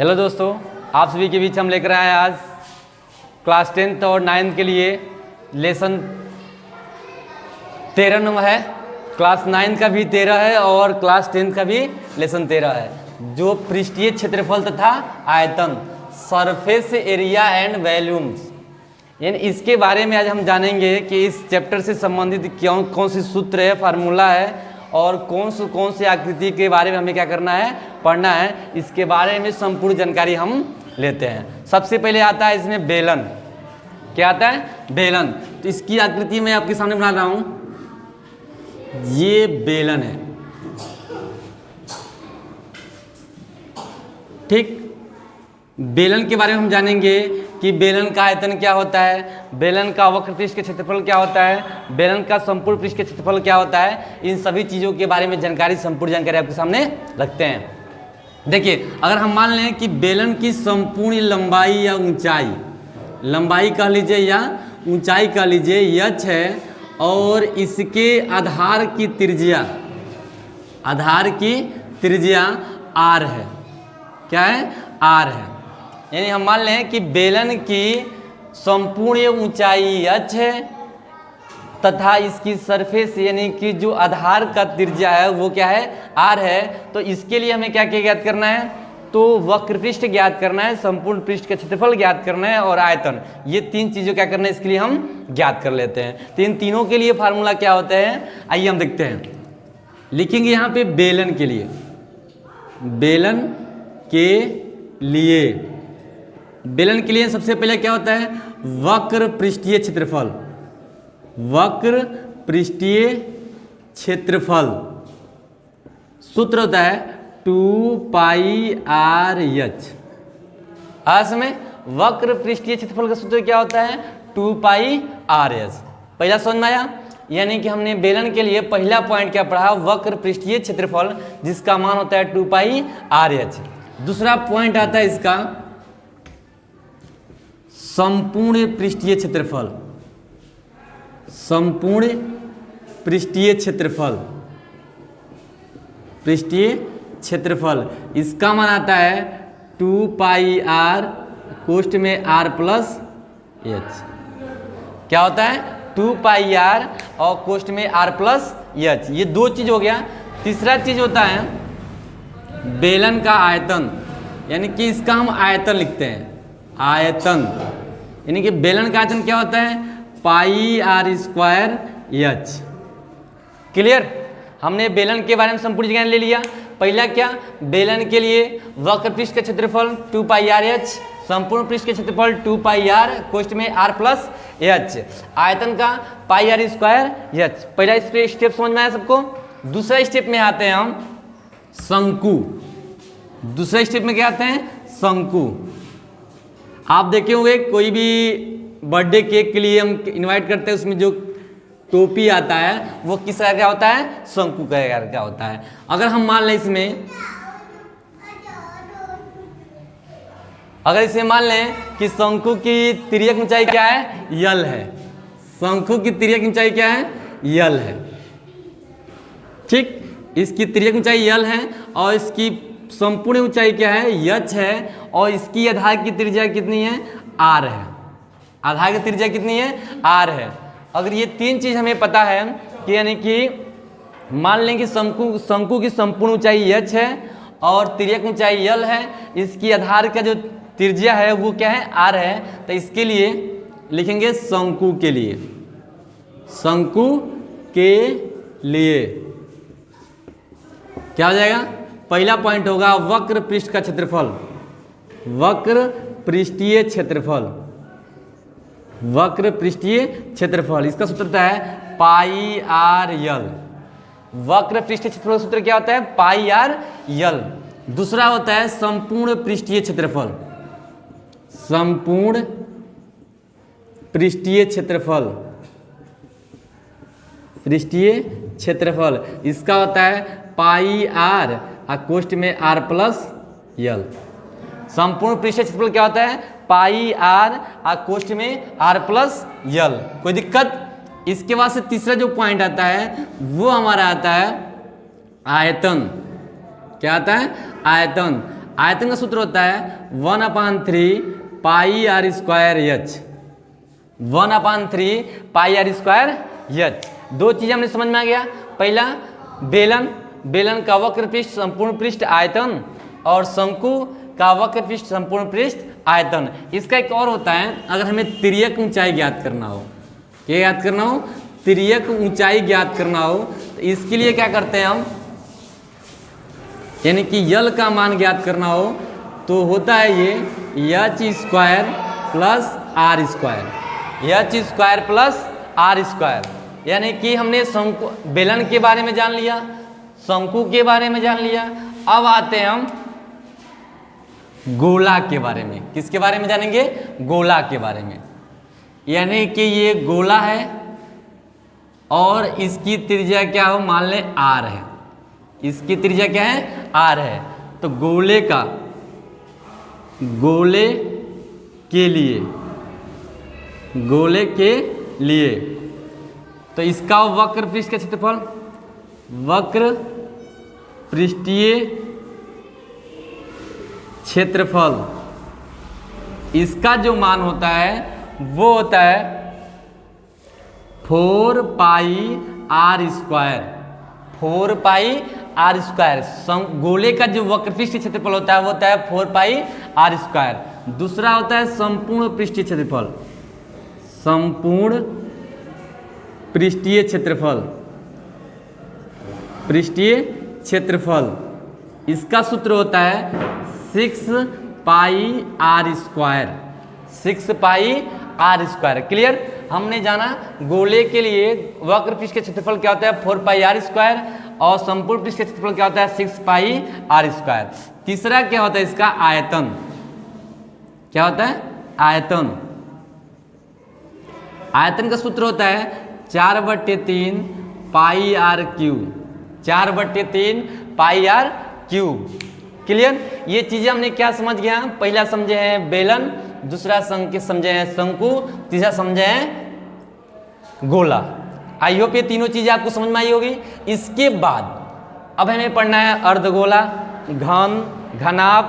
Hello दोस्तों, आप सभी के बीच हम लेकर आए आज क्लास 10th और 9th के लिए लेसन 13 नंबर है। क्लास 9 का भी 13 है और क्लास 10 का भी लेसन 13 है, जो पृष्ठीय क्षेत्रफल तथा आयतन, सरफेस एरिया एंड वॉल्यूम्स, यानी इसके बारे में आज हम जानेंगे कि इस चैप्टर से संबंधित कौन सी सूत्र है, फार्मूला है और कौन सी आकृति के बारे में हमें क्या करना है, पढ़ना है। इसके बारे में संपूर्ण जानकारी हम लेते हैं। सबसे पहले आता है इसमें बेलन। क्या आता है? बेलन। तो इसकी आकृति मैं आपके सामने बना रहा हूं, ये बेलन है। ठीक, बेलन के बारे में हम जानेंगे कि बेलन का आयतन क्या होता है, बेलन का वक्र पृष्ठ के क्षेत्रफल क्या होता है, बेलन का संपूर्ण पृष्ठ के क्षेत्रफल क्या होता है। इन सभी चीज़ों के बारे में जानकारी, संपूर्ण जानकारी आपके सामने रखते हैं। देखिए, अगर हम मान लें कि बेलन की संपूर्ण लंबाई या ऊंचाई, लंबाई कह लीजिए या ऊंचाई कह लीजिए h है और इसके आधार की त्रिज्या r है। क्या है? r है। यानी हम मान लें कि बेलन की संपूर्ण ऊंचाई h है तथा इसकी सरफेस यानी कि जो आधार का त्रिज्या है वो क्या है? r है। तो इसके लिए हमें क्या क्या ज्ञात करना है? तो वक्र पृष्ठ ज्ञात करना है, संपूर्ण पृष्ठ का क्षेत्रफल ज्ञात करना है और आयतन। ये तीन चीज़ों क्या करना है, इसके लिए हम ज्ञात कर लेते हैं। तो इन तीनों के लिए फार्मूला क्या होता है, आइए हम देखते हैं। लिखेंगे यहाँ पे बेलन के लिए, बेलन के लिए सबसे पहले क्या होता है? वक्र पृष्ठीय क्षेत्रफल। वक्र पृष्ठीय क्षेत्रफल सूत्र होता है 2πr/h। आज में वक्र पृष्ठीय क्षेत्रफल का सूत्र क्या होता है? 2πr/h। पहला समझ में आया? यानी कि हमने बेलन के लिए पहला पॉइंट क्या पढ़ा? वक्र पृष्ठीय क्षेत्रफल, जिसका मान होता है 2πr/h। दूसरा पॉइंट आता है इसका संपूर्ण पृष्ठीय क्षेत्रफल। संपूर्ण पृष्ठीय क्षेत्रफल, इसका मान आता है 2πr कोष्ठ में r+h। क्या होता है? 2πr और कोष्ठ में r+h। ये दो चीज हो गया। तीसरा चीज होता है बेलन का आयतन, यानी कि इसका हम आयतन लिखते हैं। आयतन यानी कि बेलन का आयतन क्या होता है? πr²h। क्लियर? हमने बेलन के बारे में संपूर्ण ज्ञान ले लिया। पहला क्या? बेलन के लिए वक्र पृष्ठ का क्षेत्रफल 2πr/h, संपूर्ण पृष्ठ के क्षेत्रफल 2πr कोष्ठ में r+h, आयतन का πr²h। पहला स्टेप समझ में आया सबको? दूसरा स्टेप में आते हैं हम शंकु। दूसरे स्टेप में क्या आते हैं? शंकु। आप देखे होंगे कोई भी बर्थडे केक के लिए हम इनवाइट करते हैं, उसमें जो टोपी आता है वो किस तरह का होता है? शंकु का होता है। अगर हम मान लें मान लें कि शंकु की तिर्यक ऊंचाई क्या है? यल है। शंकु की तिर्यक ऊंचाई क्या है? यल है। ठीक, इसकी तिर्यक ऊंचाई यल है और इसकी संपूर्ण ऊंचाई क्या है? h है और इसकी आधार की त्रिज्या कितनी है? r है। आधार की त्रिज्या कितनी है? r है। अगर ये तीन चीज हमें पता है कि यानी कि मान लें कि शंकु की संपूर्ण ऊंचाई h है और तिर्यक ऊंचाई l है, इसकी आधार का जो त्रिज्या है वो क्या है? r है। तो इसके लिए लिखेंगे शंकु के लिए। शंकु के लिए क्या हो जाएगा? पहला पॉइंट होगा वक्र पृष्ठ का क्षेत्रफल। वक्र पृष्ठीय क्षेत्रफल, वक्र पृष्ठीय क्षेत्रफल, इसका सूत्र होता है πr/l। वक्र पृष्ठीय क्षेत्रफल का सूत्र क्या होता है? πr/l। दूसरा होता है संपूर्ण पृष्ठीय क्षेत्रफल। संपूर्ण पृष्ठीय क्षेत्रफल, इसका होता है πr और कोष्ठ में r+l। संपूर्ण पृष्ठीय क्षेत्रफल क्या होता है? πr और कोष्ठ में r+l। कोई दिक्कत? इसके बाद से तीसरा जो पॉइंट आता है वो हमारा आता है आयतन। क्या आता है? आयतन। आयतन का सूत्र होता है 1/3 pi r square h. 1/3 pi r square h. दो चीज़ें हमने समझ में आ गया। पहला बेलन का वक्र पृष्ठ संपूर्ण पृष्ठ आयतन और शंकु का वक्र पृष्ठ संपूर्ण पृष्ठ आयतन। इसका एक और होता है, अगर हमें तिर्यक ऊंचाई ज्ञात करना हो, क्या ज्ञात करना हो, तिर्यक ऊंचाई ज्ञात करना हो, तो इसके लिए क्या करते हैं हम, यानी कि यल का मान ज्ञात करना हो तो होता है ये H square plus R square, H square plus R square. यानी कि हमने शंकु बेलन के बारे में जान लिया, शंकु के बारे में जान लिया। अब आते हैं हम गोला के बारे में। किसके बारे में जानेंगे, गोला के बारे में। यानी कि ये गोला है और इसकी त्रिज्या क्या हो, मान लें आर है, इसकी त्रिज्या क्या है, आर है। तो गोले के लिए तो इसका वक्र पृष्ठ का क्षेत्रफल, वक्र पृष्ठीय क्षेत्रफल, इसका जो मान होता है वो होता है 4 pi r square. 4 pi r square गोले का जो वक्र पृष्ठीय क्षेत्रफल होता है वो होता है 4 पाई आर स्क्वायर। दूसरा होता है संपूर्ण पृष्ठीय क्षेत्रफल, संपूर्ण पृष्ठीय क्षेत्रफल, इसका सूत्र होता है 6 pi r square, 6 pi r square. Clear. हमने जाना गोले के लिए वक्र पृष्ठ के क्षेत्रफल क्या होता है 4 पाई आर स्क्वायर और संपूर्ण पृष्ठ के क्षेत्रफल क्या होता है 6 पाई आर स्क्वायर। तीसरा क्या होता है इसका आयतन, क्या होता है आयतन। आयतन का सूत्र होता है 4/3 pi r cube, 4/3 pi r cube. Clear. ये चीजें हमने क्या समझ गया, पहला समझे हैं बेलन, दूसरा समझे हैं शंकु, तीसरा समझे हैं गोला। आई होप ये तीनों चीजें आपको समझ में आई होगी। इसके बाद अब हमें पढ़ना है अर्धगोला, घन, घनाभ।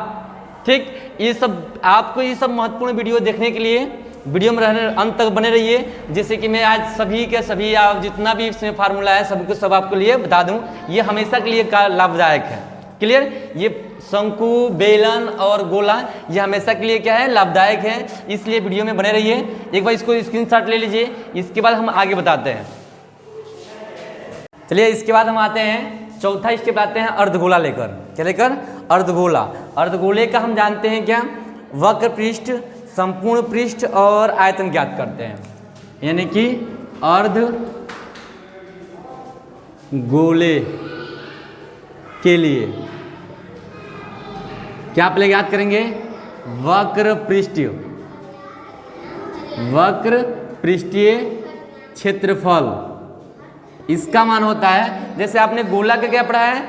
ठीक, ये सब आपको ये सब महत्वपूर्ण वीडियो देखने के लिए वीडियो में रहने अंत तक बने रहिए, जैसे कि मैं आज सभी के सभी आप जितना भी इसमें फार्मूला है सबको सब आपको लिए बता दूं, ये हमेशा के लिए लाभदायक है। क्लियर। ये शंकु, बेलन और गोला ये हमेशा के लिए क्या है, लाभदायक है, इसलिए वीडियो में बने रहिए। एक बार इसको स्क्रीनशॉट ले लीजिए, इसके बाद हम आगे बताते हैं। चलिए इसके बाद हम आते हैं चौथा स्टेप आते हैं अर्धगोला लेकर। क्या लेकर, अर्धगोला। अर्धगोले का हम जानते हैं क्या, वक्र पृष्ठ, संपूर्ण पृष्ठ और आयतन ज्ञात करते हैं। यानी कि अर्धगोले के लिए क्या आप याद करेंगे, वक्र पृष्ठीय क्षेत्रफल, इसका मान होता है, जैसे आपने गोला का क्या पढ़ा है,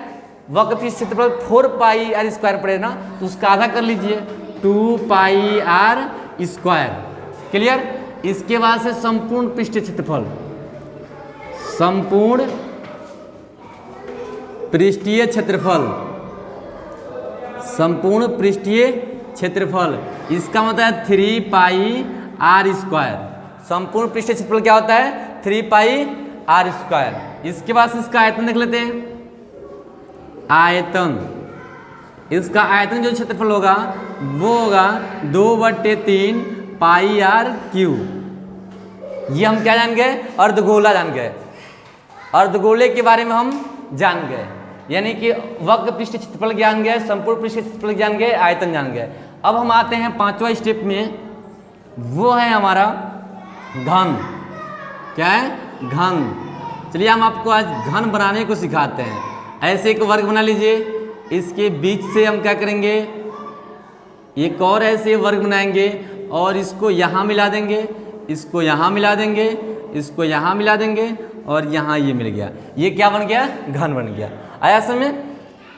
वक्र पृष्ठ क्षेत्रफल 4 पाई आर स्क्वायर पढ़े ना, तो उसका आधा कर लीजिए 2 पाई आर स्क्वायर। क्लियर। इसके बाद से संपूर्ण पृष्ठीय क्षेत्रफल, संपूर्ण पृष्ठीय क्षेत्रफल, संपूर्ण पृष्ठीय क्षेत्रफल, इसका मतलब है 3 पाई आर स्क्वायर। संपूर्ण पृष्ठीय क्षेत्रफल क्या होता है, 3 पाई आर स्क्वायर। इसके बाद इसका आयतन देख लेते हैं। आयतन, इसका आयतन जो क्षेत्रफल होगा वो होगा 2/3 पाई आर क्यूब। ये हम क्या जान गए, अर्धगोला जान गए। अर्धगोले के बारे में हम जान गए, यानी कि वक्र पृष्ठ क्षेत्रफल जान गए, संपूर्ण पृष्ठ क्षेत्रफल जान गए, आयतन जान गए। अब हम आते हैं पांचवा स्टेप में, वो है हमारा घन। क्या है, घन। चलिए हम आपको आज घन बनाने को सिखाते हैं। ऐसे एक वर्ग बना लीजिए, इसके बीच से हम क्या करेंगे, एक और ऐसे वर्ग बनाएंगे और इसको यहाँ मिला देंगे, इसको यहाँ मिला देंगे, इसको यहाँ मिला देंगे और यहाँ ये मिल गया। ये क्या बन गया, घन बन गया। आया समय।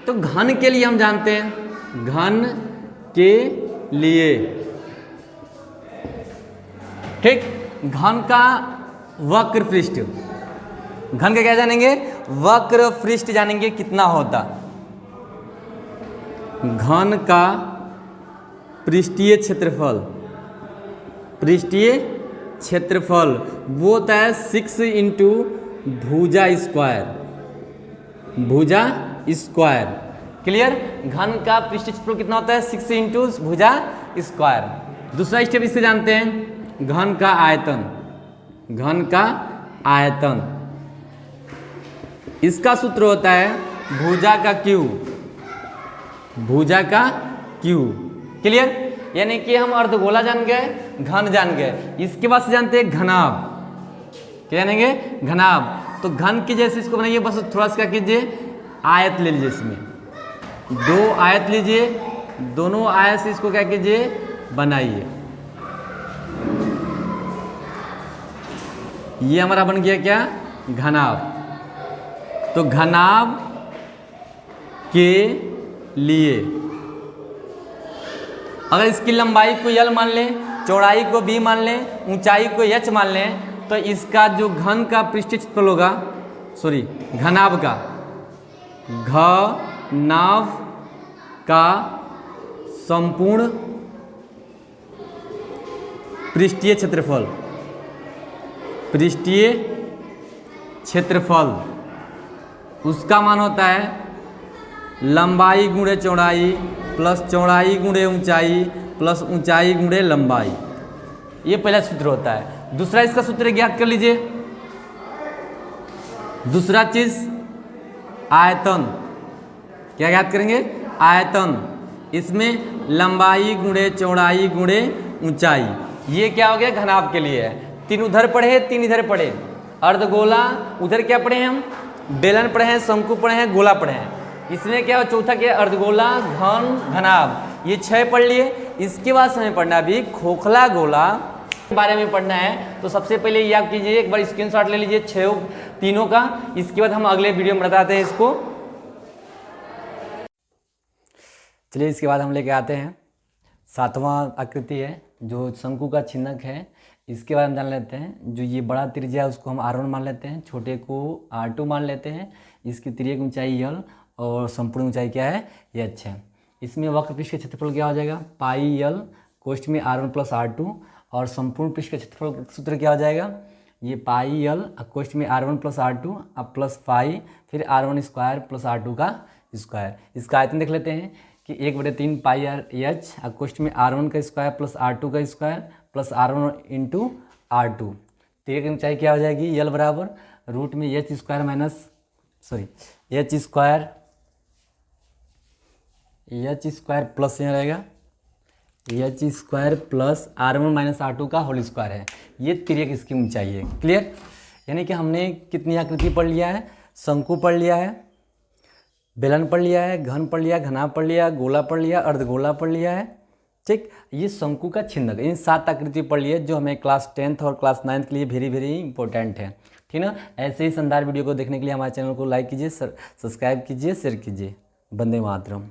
तो घन के लिए हम जानते हैं, घन के लिए, ठीक, घन का वक्र पृष्ठ, घन का क्या जानेंगे, वक्र पृष्ठ जानेंगे कितना होता। घन का पृष्ठीय क्षेत्रफल, पृष्ठीय क्षेत्रफल वो होता है 6 इंटू भुजा स्क्वायर, भुजा स्क्वायर। क्लियर? घन का पृष्ठीय क्षेत्रफल कितना होता है? 6 इंटू भुजा स्क्वायर। दूसरा स्टेप इससे जानते हैं, घन का आयतन, घन का आयतन, इसका सूत्र होता है भुजा का क्यूब, भुजा का क्यूब। क्लियर? यानी कि हम अर्धगोला जान गए, घन जान गए, इसके बाद से जानते हैं घनाभ। क्या जानेंगे? घनाभ। तो घन की जैसे इसको बनाइए, बस थोड़ा सा क्या कीजिए, आयत ले लीजिए, इसमें 2 आयत लीजिए, दोनों आयत से इसको क्या कीजिए, बनाइए। ये हमारा बन गया क्या? घनाभ। तो घनाभ के लिए अगर इसकी लंबाई को L मान लें, चौड़ाई को B मान लें, ऊंचाई को H मान लें, तो इसका जो घन का पृष्ठीय क्षेत्रफल होगा, सॉरी घनाभ का, घनाभ का संपूर्ण पृष्ठीय क्षेत्रफल, पृष्ठीय क्षेत्रफल, उसका मान होता है लंबाई गुणे चौड़ाई प्लस चौड़ाई गुणे ऊंचाई प्लस ऊंचाई गुणे लंबाई। ये पहला सूत्र होता है। दूसरा इसका सूत्र ज्ञात कर लीजिए। दूसरा चीज आयतन, क्या ज्ञात करेंगे? आयतन। इसमें लंबाई गुणे चौड़ाई गुणे ऊंचाई, ये क्या हो गया? घनाभ के लिए है। 3 उधर पढ़े, 3 इधर पढ़े। अर्धगोला उधर क्या पढ़े हम? बेलन पढ़े हैं, शंकु पढ़े हैं, गोला पढ़े हैं। इसमें क्या हो? चौथा क्या? अर्धगोला, घन, घनाभ, ये 6 पढ़ लिए। इसके बाद हमें पढ़ना भी खोखला गोला के बारे में पढ़ना है। तो सबसे पहले ये आप कीजिए, एक बार स्क्रीनशॉट ले लीजिए 6 तीनों का। इसके बाद हम अगले वीडियो में बताते हैं इसको। चलिए इसके बाद हम लेके आते हैं 7वां आकृति है जो शंकु का छिन्नक है। इसके बाद हम जान लेते हैं, जो ये बड़ा त्रिज्या है उसको हम R1 मान लेते हैं, छोटे को R2 मान लेते हैं। इसकी तिर्यक ऊंचाई L और संपूर्ण ऊंचाई क्या है? H है। इसमें वक्र पृष्ठ का क्षेत्रफल क्या हो जाएगा? पाई L कोष्ठ में R1 प्लस R2, और संपूर्ण पृष्ठ का क्षेत्रफल सूत्र क्या हो जाएगा? ये पाई L कोष्ठ में R1 प्लस R2 अब प्लस पाई फिर R1 स्क्वायर प्लस R2 का स्क्वायर। इसका आयतन देख लेते हैं कि 1/3 पाई H कोष्ठ में R1 का स्क्वायर प्लस R2 का square plus R1 into R2। तिर्यक ऊंचाई क्या हो जाएगी? L बराबर रूट में H square minus H square plus यहाँ रहेगा H square plus R1 minus R2 का होल स्क्वायर है। ये तिर्यक इसकी ऊंचाई है। क्लियर? यानी कि हमने कितनी आकृति पढ़ लिया है? शंकु पढ़ लिया है, बेलन पढ़ लिया है, घन पढ़ लिया, घनाभ पढ़ लिया, गोला पढ़ लिया, अर्धगोला पढ़ लिया है। ठीक, ये शंकु का छिन्नक, इन 7 आकृति पढ़ लिए जो हमें क्लास 10th और क्लास 9th के लिए वेरी वेरी इंपॉर्टेंट है। ठीक ना? ऐसे ही शानदार वीडियो को देखने के लिए हमारे चैनल को लाइक कीजिए, सब्सक्राइब कीजिए, शेयर कीजिए। वंदे मातरम।